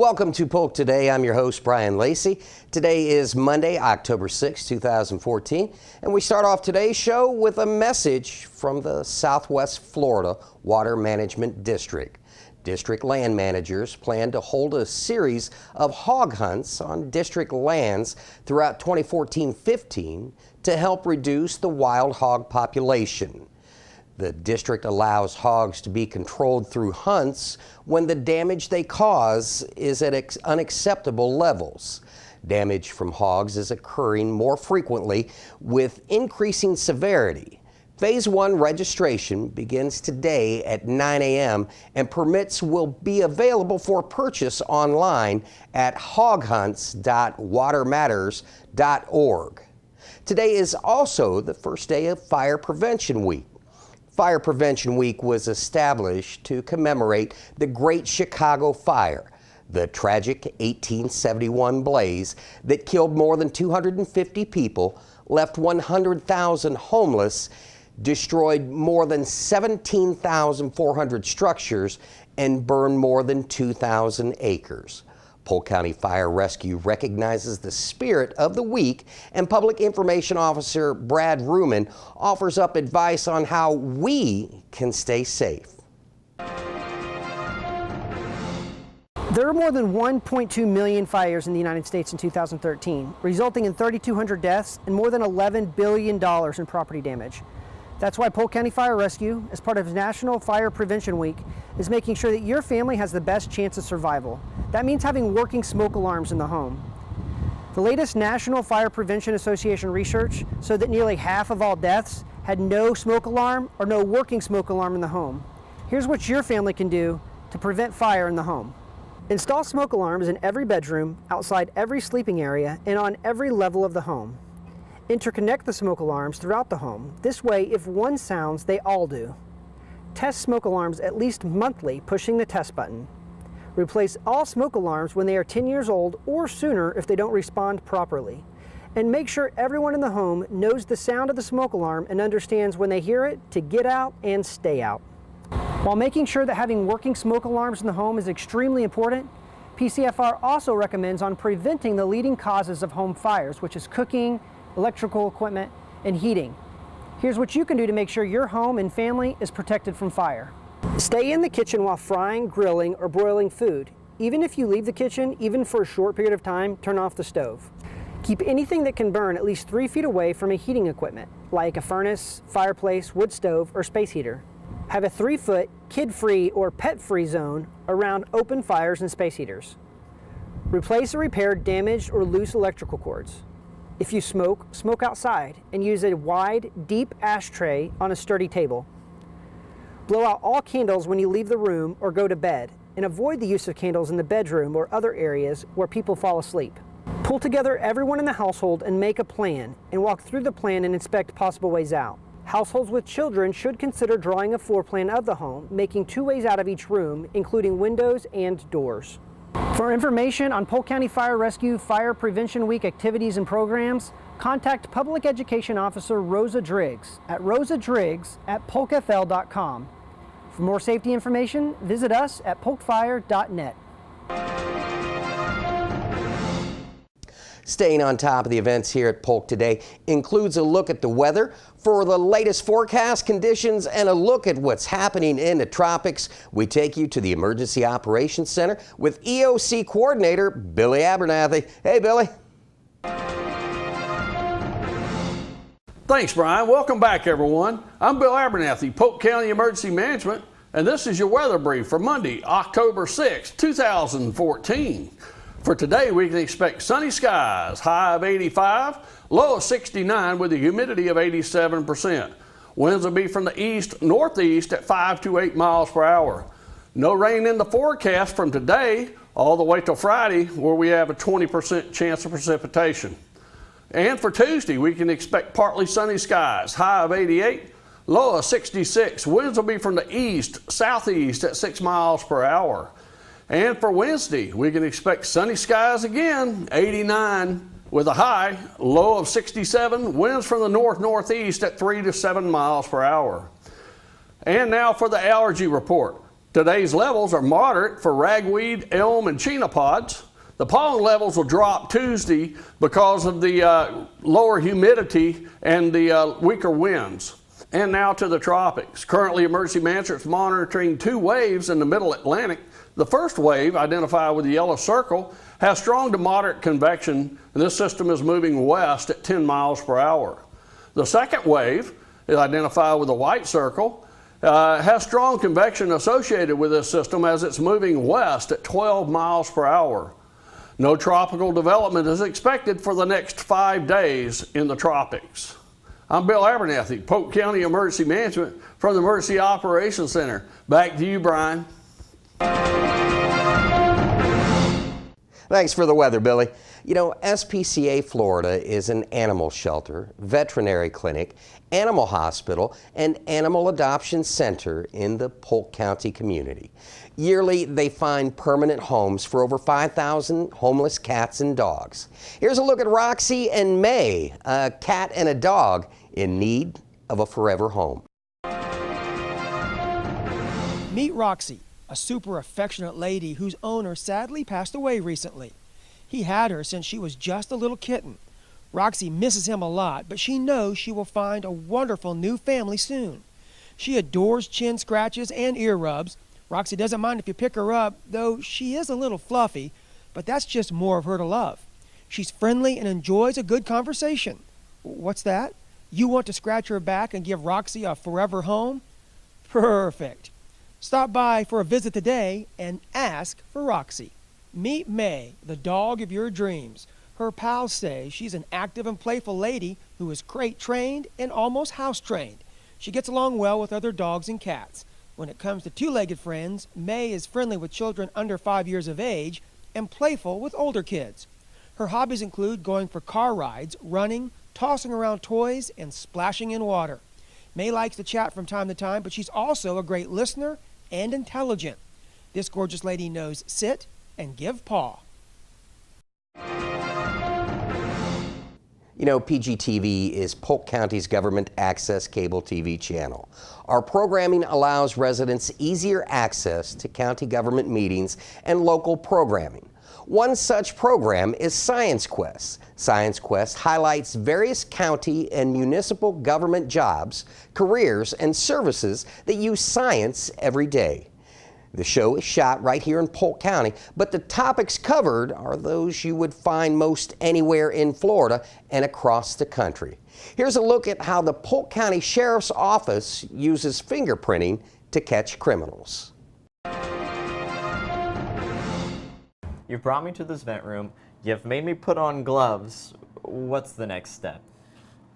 Welcome to Polk Today. I'm your host, Brian Lacey. Today is Monday, October 6, 2014, and we start off today's show with a message from the Southwest Florida Water Management District. District land managers plan to hold a series of hog hunts on district lands throughout 2014-15 to help reduce the wild hog population. The district allows hogs to be controlled through hunts when the damage they cause is at unacceptable levels. Damage from hogs is occurring more frequently with increasing severity. Phase 1 registration begins today at 9 a.m. and permits will be available for purchase online at hoghunts.watermatters.org. Today is also the first day of Fire Prevention Week. Fire Prevention Week was established to commemorate the Great Chicago Fire, the tragic 1871 blaze that killed more than 250 people, left 100,000 homeless, destroyed more than 17,400 structures, and burned more than 2,000 acres. Polk County Fire Rescue recognizes the spirit of the week, and Public Information Officer Brad Ruman offers up advice on how we can stay safe. There are more than 1.2 million fires in the United States in 2013, resulting in 3,200 deaths and more than $11 billion in property damage. That's why Polk County Fire Rescue, as part of National Fire Prevention Week, is making sure that your family has the best chance of survival. That means having working smoke alarms in the home. The latest National Fire Prevention Association research showed that nearly half of all deaths had no smoke alarm or no working smoke alarm in the home. Here's what your family can do to prevent fire in the home. Install smoke alarms in every bedroom, outside every sleeping area, and on every level of the home. Interconnect the smoke alarms throughout the home. This way, if one sounds, they all do. Test smoke alarms at least monthly, pushing the test button. Replace all smoke alarms when they are 10 years old or sooner if they don't respond properly. And make sure everyone in the home knows the sound of the smoke alarm and understands when they hear it to get out and stay out. While making sure that having working smoke alarms in the home is extremely important, PCFR also recommends on preventing the leading causes of home fires, which is cooking, electrical equipment, and heating. Here's what you can do to make sure your home and family is protected from fire. Stay in the kitchen while frying, grilling, or broiling food. Even if you leave the kitchen, even for a short period of time, turn off the stove. Keep anything that can burn at least 3 feet away from a heating equipment, like a furnace, fireplace, wood stove, or space heater. Have a 3-foot, kid-free or pet-free zone around open fires and space heaters. Replace or repair damaged or loose electrical cords. If you smoke, smoke outside and use a wide, deep ashtray on a sturdy table. Blow out all candles when you leave the room or go to bed, and avoid the use of candles in the bedroom or other areas where people fall asleep. Pull together everyone in the household and make a plan, and walk through the plan and inspect possible ways out. Households with children should consider drawing a floor plan of the home, making 2 ways out of each room, including windows and doors. For information on Polk County Fire Rescue Fire Prevention Week activities and programs, contact Public Education Officer Rosa Driggs at rosadriggs@polkfl.com. For more safety information, visit us at polkfire.net. Staying on top of the events here at Polk Today includes a look at the weather. For the latest forecast conditions and a look at what's happening in the tropics, we take you to the Emergency Operations Center with EOC Coordinator Billy Abernathy. Hey, Billy. Thanks, Brian. Welcome back, everyone. I'm Bill Abernathy, Polk County Emergency Management, and this is your weather brief for Monday, October 6, 2014. For today, we can expect sunny skies, high of 85, low of 69 with a humidity of 87%. Winds will be from the east-northeast at 5 to 8 miles per hour. No rain in the forecast from today all the way till Friday, where we have a 20% chance of precipitation. And for Tuesday, we can expect partly sunny skies, high of 88, low of 66. Winds will be from the east-southeast at 6 miles per hour. And for Wednesday, we can expect sunny skies again, 89 with a high, low of 67, winds from the north-northeast at 3 to 7 miles per hour. And now for the allergy report. Today's levels are moderate for ragweed, elm, and chenopod's. The pollen levels will drop Tuesday because of the lower humidity and the weaker winds. And now to the tropics. Currently, emergency management is monitoring 2 waves in the middle Atlantic. The first wave, identified with the yellow circle, has strong to moderate convection, and this system is moving west at 10 miles per hour. The second wave, is identified with the white circle, has strong convection associated with this system as it's moving west at 12 miles per hour. No tropical development is expected for the next 5 days in the tropics. I'm Bill Abernathy, Polk County Emergency Management from the Emergency Operations Center. Back to you, Brian. Thanks for the weather, Billy. You know, SPCA Florida is an animal shelter, veterinary clinic, animal hospital, and animal adoption center in the Polk County community. Yearly, they find permanent homes for over 5,000 homeless cats and dogs. Here's a look at Roxy and May, a cat and a dog in need of a forever home. Meet Roxy, a super affectionate lady whose owner sadly passed away recently. He had her since she was just a little kitten. Roxy misses him a lot, but she knows she will find a wonderful new family soon. She adores chin scratches and ear rubs. Roxy doesn't mind if you pick her up, though she is a little fluffy, but that's just more of her to love. She's friendly and enjoys a good conversation. What's that? You want to scratch her back and give Roxy a forever home? Perfect. Stop by for a visit today and ask for Roxy. Meet May, the dog of your dreams. Her pals say she's an active and playful lady who is crate trained and almost house trained. She gets along well with other dogs and cats. When it comes to two-legged friends, May is friendly with children under 5 years of age and playful with older kids. Her hobbies include going for car rides, running, tossing around toys, and splashing in water. May likes to chat from time to time, but she's also a great listener and intelligent. This gorgeous lady knows sit and give paw. You know, PGTV is Polk County's government access cable TV channel. Our programming allows residents easier access to county government meetings and local programming. One such program is Science Quest. Science Quest highlights various county and municipal government jobs, careers, and services that use science every day. The show is shot right here in Polk County, but the topics covered are those you would find most anywhere in Florida and across the country. Here's a look at how the Polk County Sheriff's Office uses fingerprinting to catch criminals. You've brought me to this vent room. You've made me put on gloves. What's the next step?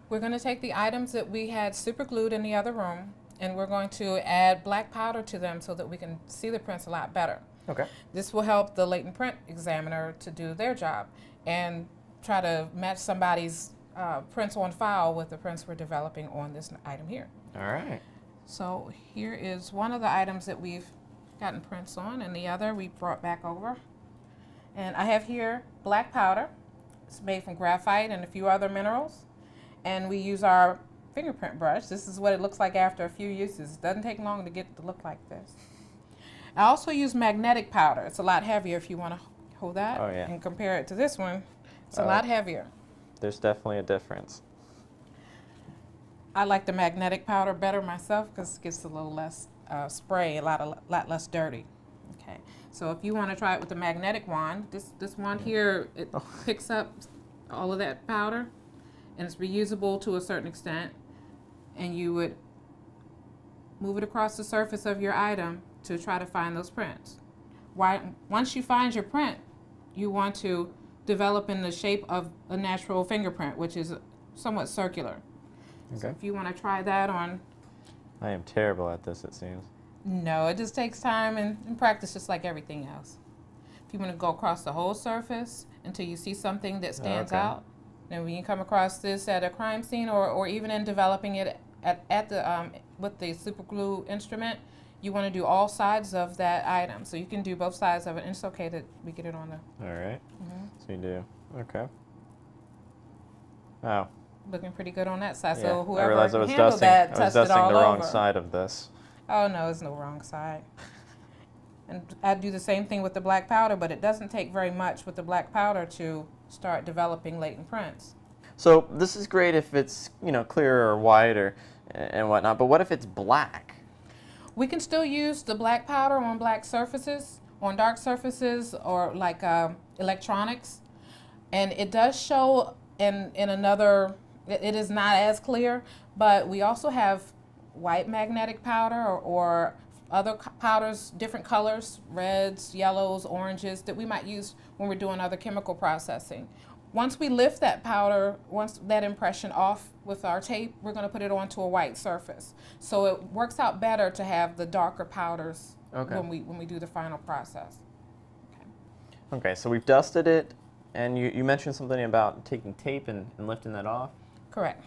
We're going to take the items that we had super glued in the other room, and we're going to add black powder to them so that we can see the prints a lot better. Okay. This will help the latent print examiner to do their job and try to match somebody's prints on file with the prints we're developing on this item here. All right. So here is one of the items that we've gotten prints on, and the other we brought back over. And I have here black powder. It's made from graphite and a few other minerals. And we use our fingerprint brush. This is what it looks like after a few uses. It doesn't take long to get it to look like this. I also use magnetic powder. It's a lot heavier if you want to hold that and compare it to this one. It's a lot heavier. There's definitely a difference. I like the magnetic powder better myself because it gets a little less spray, a lot less dirty. Okay, so if you want to try it with the magnetic wand, this wand here, it picks up all of that powder, and it's reusable to a certain extent, and you would move it across the surface of your item to try to find those prints. Once you find your print, you want to develop in the shape of a natural fingerprint, which is somewhat circular. Okay. So if you want to try that on... I am terrible at this, it seems. No, it just takes time and practice, just like everything else. If you want to go across the whole surface until you see something that stands out, then when you come across this at a crime scene or even in developing it at the with the super glue instrument, you want to do all sides of that item. So you can do both sides of it, and it's okay that we get it on the... All right. So you do. Okay. Wow. Looking pretty good on that side. Yeah. So whoever I realized I was handled that I was tested dusting all the wrong over. side of this. Oh no, it's no wrong side. And I do the same thing with the black powder, but it doesn't take very much with the black powder to start developing latent prints. So this is great if it's, you know, clear or white or and whatnot, but what if it's black? We can still use the black powder on black surfaces, on dark surfaces, or like electronics. And it does show in another, it is not as clear, but we also have white magnetic powder or other powders, different colors, reds, yellows, oranges, that we might use when we're doing other chemical processing. Once we lift that powder, once that impression off with our tape, we're going to put it onto a white surface. So it works out better to have the darker powders when we do the final process. Okay, so we've dusted it, and you mentioned something about taking tape and lifting that off? Correct.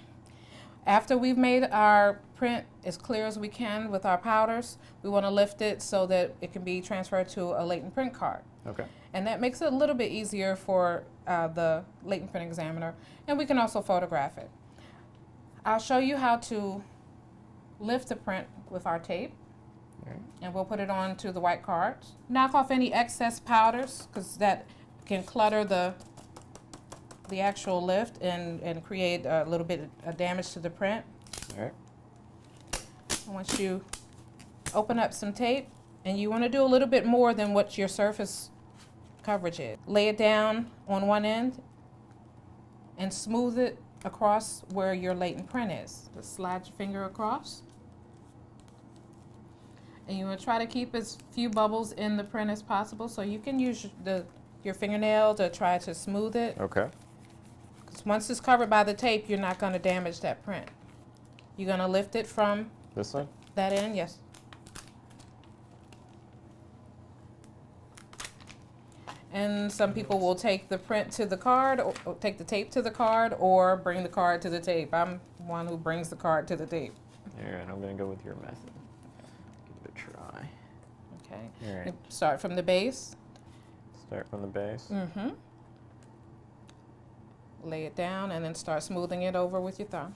After we've made our print as clear as we can with our powders, we want to lift it so that it can be transferred to a latent print card. Okay. And that makes it a little bit easier for the latent print examiner, and we can also photograph it. I'll show you how to lift the print with our tape, and we'll put it onto the white cards. Knock off any excess powders, because that can clutter the actual lift and create a little bit of damage to the print. All right. Once you open up some tape, and you want to do a little bit more than what your surface coverage is. Lay it down on one end and smooth it across where your latent print is. Just slide your finger across. And you want to try to keep as few bubbles in the print as possible, so you can use your fingernail to try to smooth it. Okay. Because once it's covered by the tape, you're not going to damage that print. You're going to lift it from This side? that end, yes. And some people will take the print to the card, or take the tape to the card, or bring the card to the tape. I'm one who brings the card to the tape. All right, I'm going to go with your method. Give it a try. Okay. All right. Start from the base. Start from the base. Mm-hmm. Lay it down and then start smoothing it over with your thumb.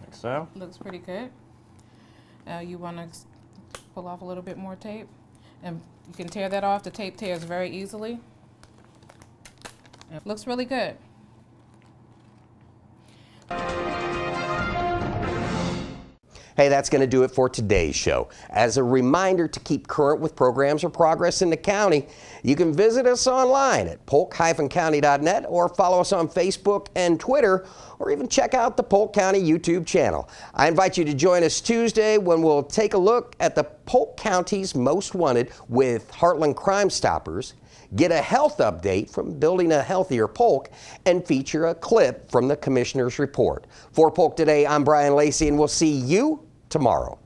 Like so. Looks pretty good. Now you want to pull off a little bit more tape, and you can tear that off. The tape tears very easily. It looks really good. Hey, that's going to do it for today's show. As a reminder to keep current with programs or progress in the county, you can visit us online at polk-county.net or follow us on Facebook and Twitter, or even check out the Polk County YouTube channel. I invite you to join us Tuesday when we'll take a look at the Polk County's Most Wanted with Heartland Crime Stoppers, get a health update from Building a Healthier Polk, and feature a clip from the Commissioner's Report. For Polk Today, I'm Brian Lacey, and we'll see you tomorrow.